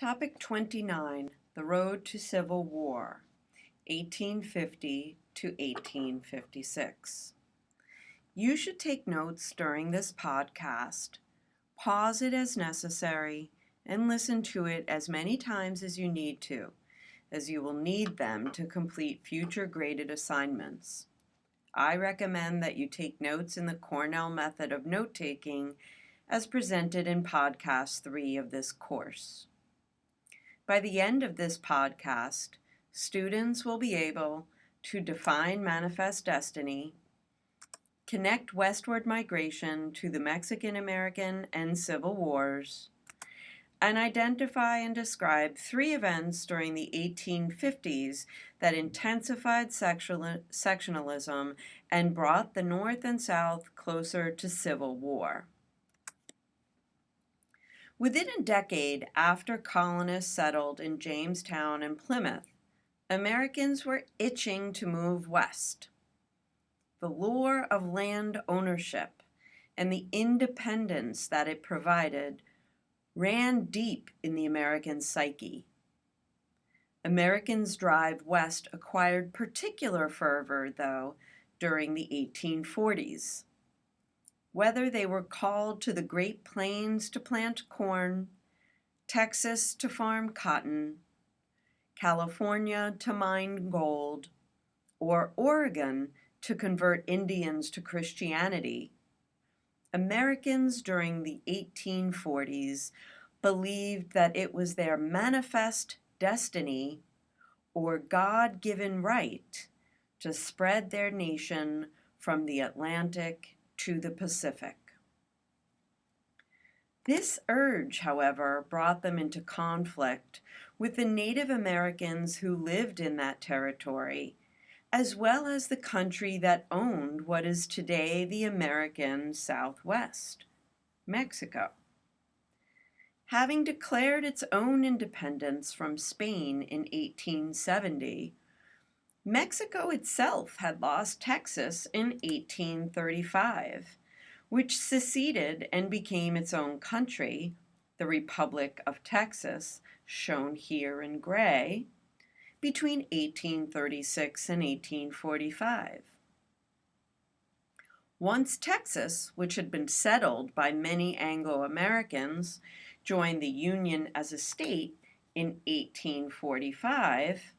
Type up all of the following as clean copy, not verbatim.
Topic 29, The Road to Civil War, 1850 to 1856. You should take notes during this podcast, pause it as necessary, and listen to it as many times as you need to, as you will need them to complete future graded assignments. I recommend that you take notes in the Cornell method of note-taking as presented in podcast 3 of this course. By the end of this podcast, students will be able to define manifest destiny, connect westward migration to the Mexican-American and Civil Wars, and identify and describe 3 events during the 1850s that intensified sectionalism and brought the North and South closer to civil war. Within a decade after colonists settled in Jamestown and Plymouth, Americans were itching to move west. The lure of land ownership and the independence that it provided ran deep in the American psyche. Americans' drive west acquired particular fervor, though, during the 1840s. Whether they were called to the Great Plains to plant corn, Texas to farm cotton, California to mine gold, or Oregon to convert Indians to Christianity, Americans during the 1840s believed that it was their manifest destiny or God-given right to spread their nation from the Atlantic to the Pacific. This urge, however, brought them into conflict with the Native Americans who lived in that territory, as well as the country that owned what is today the American Southwest, Mexico. Having declared its own independence from Spain in 1870, Mexico itself had lost Texas in 1835, which seceded and became its own country, the Republic of Texas, shown here in gray, between 1836 and 1845. Once Texas, which had been settled by many Anglo-Americans, joined the Union as a state in 1845,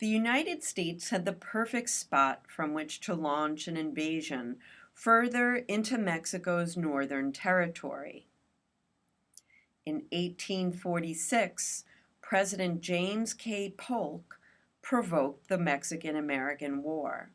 the United States had the perfect spot from which to launch an invasion further into Mexico's northern territory. In 1846, President James K. Polk provoked the Mexican-American War.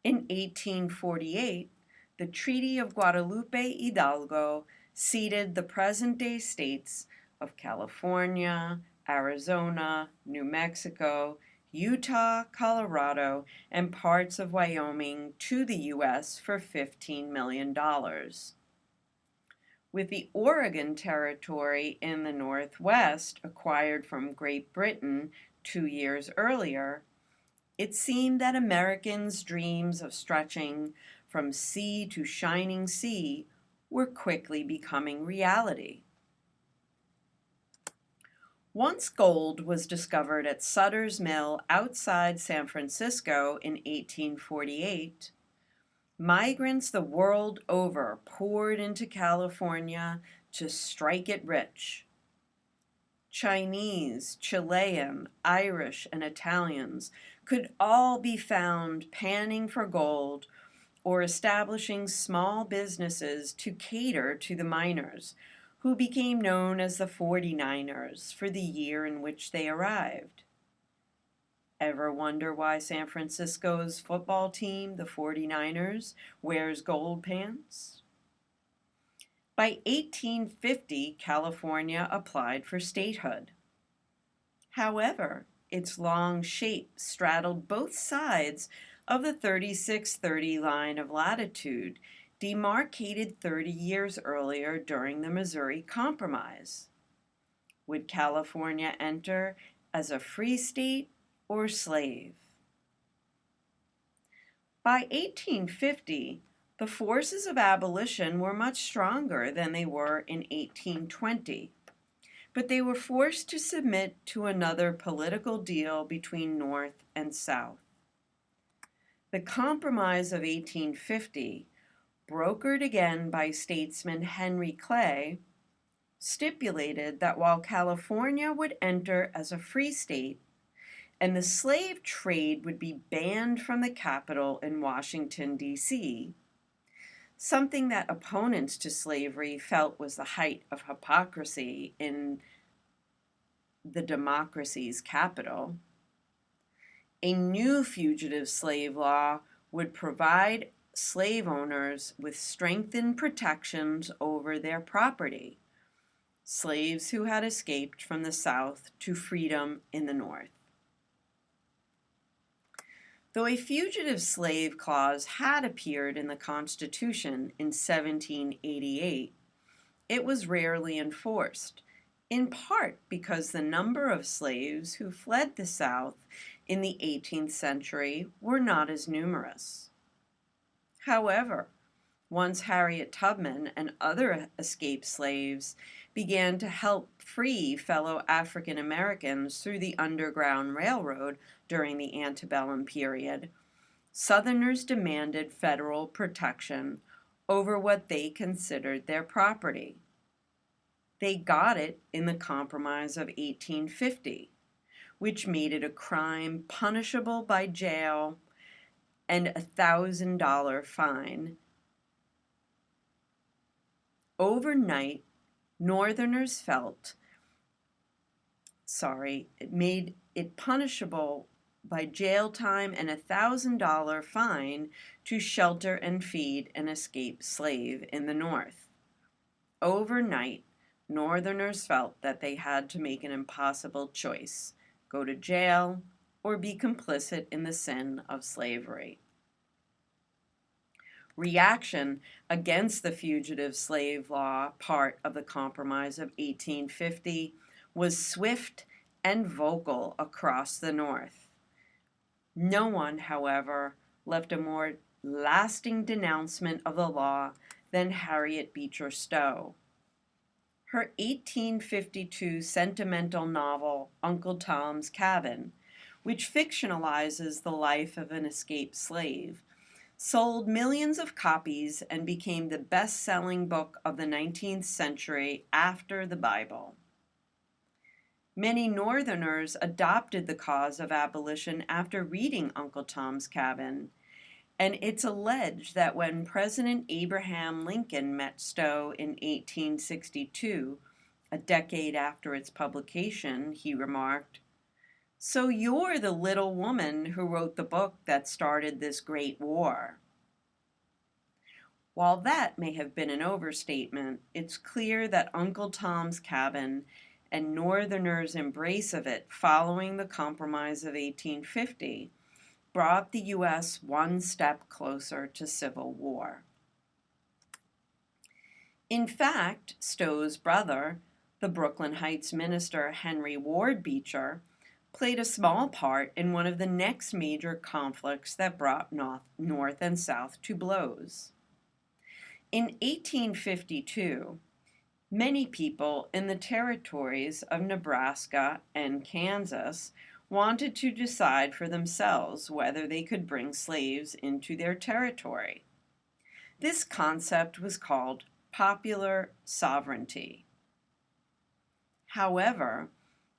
In 1848, the Treaty of Guadalupe Hidalgo ceded the present-day states of California, Arizona, New Mexico, Utah, Colorado, and parts of Wyoming to the U.S. for $15 million. With the Oregon Territory in the Northwest acquired from Great Britain 2 years earlier, it seemed that Americans' dreams of stretching from sea to shining sea were quickly becoming reality. Once gold was discovered at Sutter's Mill outside San Francisco in 1848, migrants the world over poured into California to strike it rich. Chinese, Chilean, Irish, and Italians could all be found panning for gold or establishing small businesses to cater to the miners, who became known as the 49ers for the year in which they arrived. Ever wonder why San Francisco's football team, the 49ers, wears gold pants? By 1850, California applied for statehood. However, its long shape straddled both sides of the 3630 line of latitude, demarcated 30 years earlier during the Missouri Compromise. Would California enter as a free state or slave? By 1850, the forces of abolition were much stronger than they were in 1820, but they were forced to submit to another political deal between North and South. The Compromise of 1850, brokered again by statesman Henry Clay, stipulated that while California would enter as a free state and the slave trade would be banned from the capital in Washington, D.C., something that opponents to slavery felt was the height of hypocrisy in the democracy's capital, a new fugitive slave law would provide slave owners with strengthened protections over their property, slaves who had escaped from the South to freedom in the North. Though a fugitive slave clause had appeared in the Constitution in 1788, it was rarely enforced, in part because the number of slaves who fled the South in the 18th century were not as numerous. However, once Harriet Tubman and other escaped slaves began to help free fellow African Americans through the Underground Railroad during the antebellum period, Southerners demanded federal protection over what they considered their property. They got it in the Compromise of 1850, which made it a crime punishable by jail and a $1,000 fine. Overnight, Northerners it made it punishable by jail time and a $1,000 fine to shelter and feed an escaped slave in the North. Overnight, Northerners felt that they had to make an impossible choice: go to jail or be complicit in the sin of slavery. Reaction against the fugitive slave law part of the Compromise of 1850 was swift and vocal across the North. No one, however, left a more lasting denouncement of the law than Harriet Beecher Stowe. Her 1852 sentimental novel, Uncle Tom's Cabin, which fictionalizes the life of an escaped slave, sold millions of copies and became the best-selling book of the 19th century after the Bible. Many Northerners adopted the cause of abolition after reading Uncle Tom's Cabin, and it's alleged that when President Abraham Lincoln met Stowe in 1862, a decade after its publication, he remarked, "So you're the little woman who wrote the book that started this great war." While that may have been an overstatement, it's clear that Uncle Tom's Cabin and Northerners' embrace of it following the Compromise of 1850 brought the U.S. one step closer to civil war. In fact, Stowe's brother, the Brooklyn Heights minister Henry Ward Beecher, played a small part in one of the next major conflicts that brought North and South to blows. In 1852, many people in the territories of Nebraska and Kansas wanted to decide for themselves whether they could bring slaves into their territory. This concept was called popular sovereignty. However,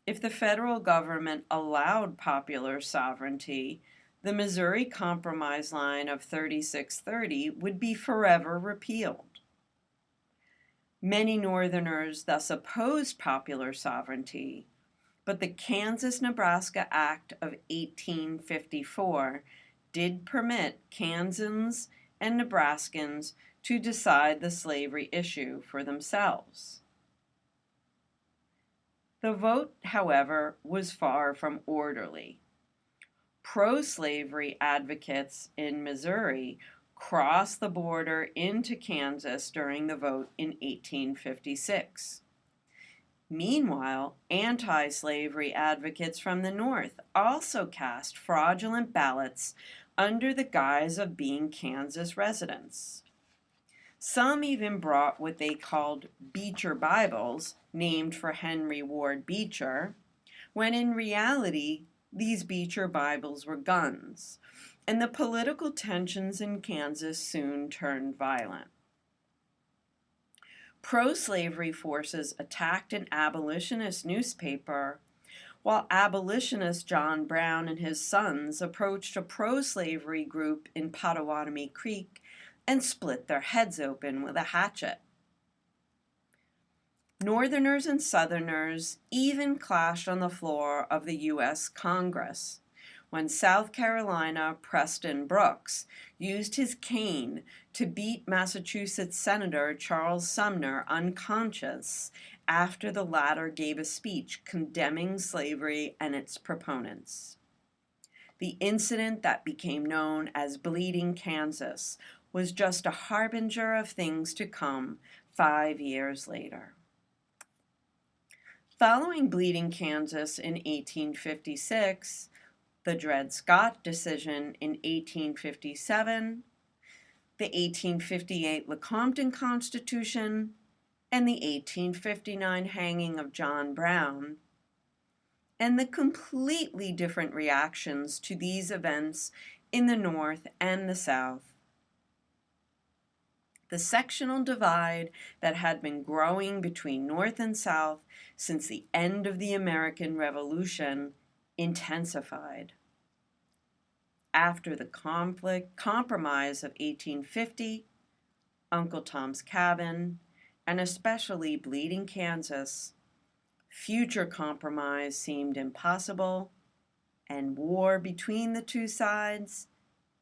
if the federal government allowed popular sovereignty, the Missouri Compromise line of 3630 would be forever repealed. Many Northerners thus opposed popular sovereignty, but the Kansas-Nebraska Act of 1854 did permit Kansans and Nebraskans to decide the slavery issue for themselves. The vote, however, was far from orderly. Pro-slavery advocates in Missouri crossed the border into Kansas during the vote in 1856. Meanwhile, anti-slavery advocates from the North also cast fraudulent ballots under the guise of being Kansas residents. Some even brought what they called Beecher Bibles, named for Henry Ward Beecher, when in reality, these Beecher Bibles were guns, and the political tensions in Kansas soon turned violent. Pro-slavery forces attacked an abolitionist newspaper, while abolitionist John Brown and his sons approached a pro-slavery group in Pottawatomie Creek and split their heads open with a hatchet. Northerners and Southerners even clashed on the floor of the U.S. Congress when South Carolina Preston Brooks used his cane to beat Massachusetts Senator Charles Sumner unconscious after the latter gave a speech condemning slavery and its proponents. The incident that became known as Bleeding Kansas was just a harbinger of things to come 5 years later. Following Bleeding Kansas in 1856, the Dred Scott decision in 1857, the 1858 Lecompton Constitution, and the 1859 hanging of John Brown, and the completely different reactions to these events in the North and the South. The sectional divide that had been growing between North and South since the end of the American Revolution intensified. After the compromise of 1850, Uncle Tom's Cabin, and especially Bleeding Kansas, future compromise seemed impossible and war between the two sides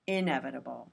inevitable.